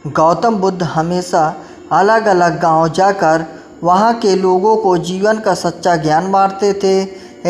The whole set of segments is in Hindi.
गौतम बुद्ध हमेशा अलग अलग गांव जाकर वहां के लोगों को जीवन का सच्चा ज्ञान बांटते थे।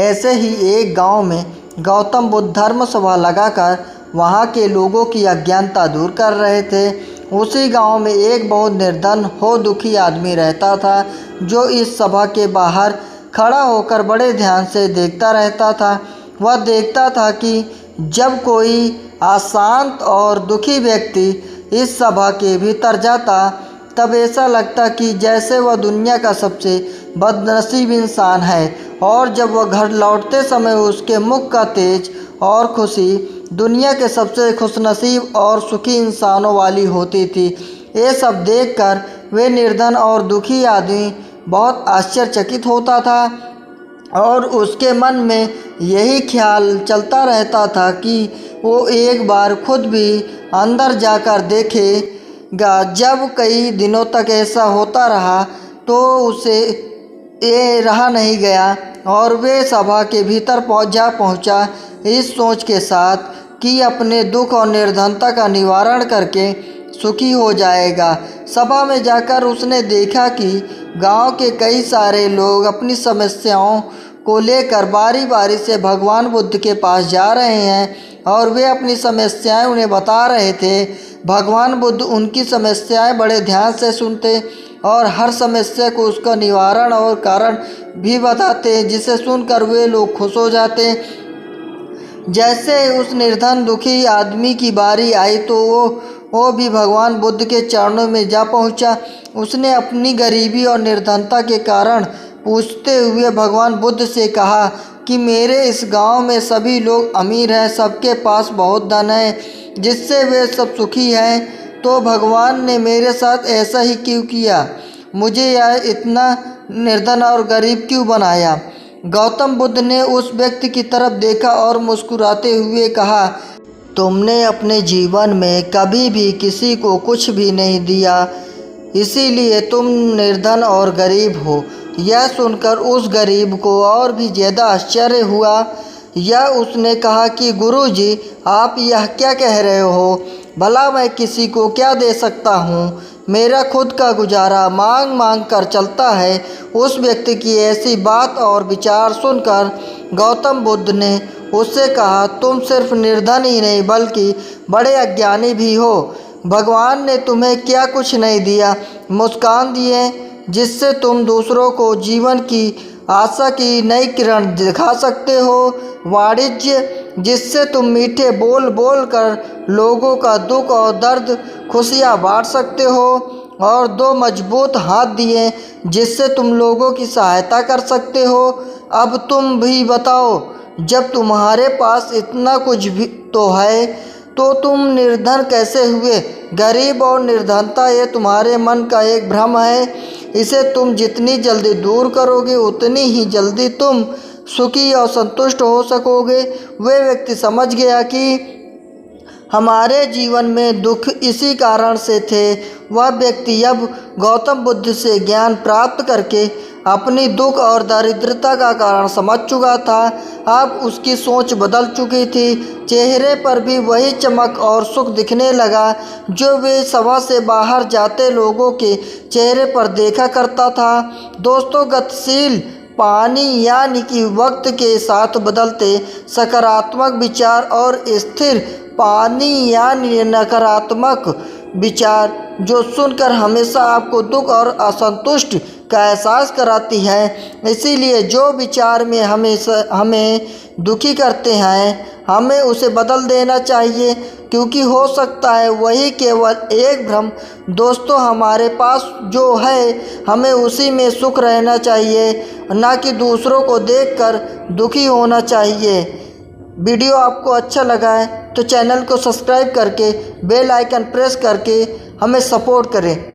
ऐसे ही एक गांव में गौतम बुद्ध धर्म सभा लगाकर वहां के लोगों की अज्ञानता दूर कर रहे थे। उसी गांव में एक बहुत निर्धन हो दुखी आदमी रहता था, जो इस सभा के बाहर खड़ा होकर बड़े ध्यान से देखता रहता था। वह देखता था कि जब कोई अशांत और दुखी व्यक्ति इस सभा के भीतर जाता, तब ऐसा लगता कि जैसे वह दुनिया का सबसे बदनसीब इंसान है, और जब वह घर लौटते समय उसके मुख का तेज और खुशी दुनिया के सबसे खुशनसीब और सुखी इंसानों वाली होती थी। ये सब देखकर वे निर्धन और दुखी आदमी बहुत आश्चर्यचकित होता था, और उसके मन में यही ख्याल चलता रहता था कि वो एक बार खुद भी अंदर जाकर देखेगा। जब कई दिनों तक ऐसा होता रहा तो उसे ये रहा नहीं गया, और वे सभा के भीतर पहुंचा इस सोच के साथ कि अपने दुख और निर्धनता का निवारण करके सुखी हो जाएगा। सभा में जाकर उसने देखा कि गांव के कई सारे लोग अपनी समस्याओं को लेकर बारी बारी से भगवान बुद्ध के पास जा रहे हैं, और वे अपनी समस्याएं उन्हें बता रहे थे। भगवान बुद्ध उनकी समस्याएं बड़े ध्यान से सुनते और हर समस्या को उसका निवारण और कारण भी बताते, जिसे सुनकर वे लोग खुश हो जाते। जैसे उस निर्धन दुखी आदमी की बारी आई तो वो भी भगवान बुद्ध के चरणों में जा पहुंचा। उसने अपनी गरीबी और निर्धनता के कारण पूछते हुए भगवान बुद्ध से कहा कि मेरे इस गांव में सभी लोग अमीर हैं, सबके पास बहुत धन है, जिससे वे सब सुखी हैं, तो भगवान ने मेरे साथ ऐसा ही क्यों किया? मुझे यह इतना निर्धन और गरीब क्यों बनाया? गौतम बुद्ध ने उस व्यक्ति की तरफ देखा और मुस्कुराते हुए कहा, तुमने अपने जीवन में कभी भी किसी को कुछ भी नहीं दिया, इसीलिए तुम निर्धन और गरीब हो। यह सुनकर उस गरीब को और भी ज़्यादा आश्चर्य हुआ। यह उसने कहा कि गुरुजी, आप यह क्या कह रहे हो? भला मैं किसी को क्या दे सकता हूँ? मेरा खुद का गुजारा मांग मांग कर चलता है। उस व्यक्ति की ऐसी बात और विचार सुनकर गौतम बुद्ध ने उससे कहा, तुम सिर्फ निर्धन ही नहीं बल्कि बड़े अज्ञानी भी हो। भगवान ने तुम्हें क्या कुछ नहीं दिया? मुस्कान दिए जिससे तुम दूसरों को जीवन की आशा की नई किरण दिखा सकते हो, वाणिज्य जिससे तुम मीठे बोल बोल कर लोगों का दुख और दर्द खुशियाँ बांट सकते हो, और दो मजबूत हाथ दिए जिससे तुम लोगों की सहायता कर सकते हो। अब तुम भी बताओ, जब तुम्हारे पास इतना कुछ भी तो है तो तुम निर्धन कैसे हुए? गरीब और निर्धनता ये तुम्हारे मन का एक भ्रम है। इसे तुम जितनी जल्दी दूर करोगे उतनी ही जल्दी तुम सुखी और संतुष्ट हो सकोगे। वे व्यक्ति समझ गया कि हमारे जीवन में दुख इसी कारण से थे। वह व्यक्ति अब गौतम बुद्ध से ज्ञान प्राप्त करके अपनी दुख और दरिद्रता का कारण समझ चुका था। अब उसकी सोच बदल चुकी थी। चेहरे पर भी वही चमक और सुख दिखने लगा जो वे सभा से बाहर जाते लोगों के चेहरे पर देखा करता था। दोस्तों, गतिशील पानी यानी कि वक्त के साथ बदलते सकारात्मक विचार और स्थिर पानी यानी नकारात्मक विचार जो सुनकर हमेशा आपको दुख और असंतुष्ट का एहसास कराती है। इसीलिए जो विचार में हमें दुखी करते हैं, हमें उसे बदल देना चाहिए, क्योंकि हो सकता है वही केवल एक भ्रम। दोस्तों, हमारे पास जो है हमें उसी में सुख रहना चाहिए, ना कि दूसरों को देखकर दुखी होना चाहिए। वीडियो आपको अच्छा लगा है तो चैनल को सब्सक्राइब करके बेल आइकन प्रेस करके हमें सपोर्ट करें।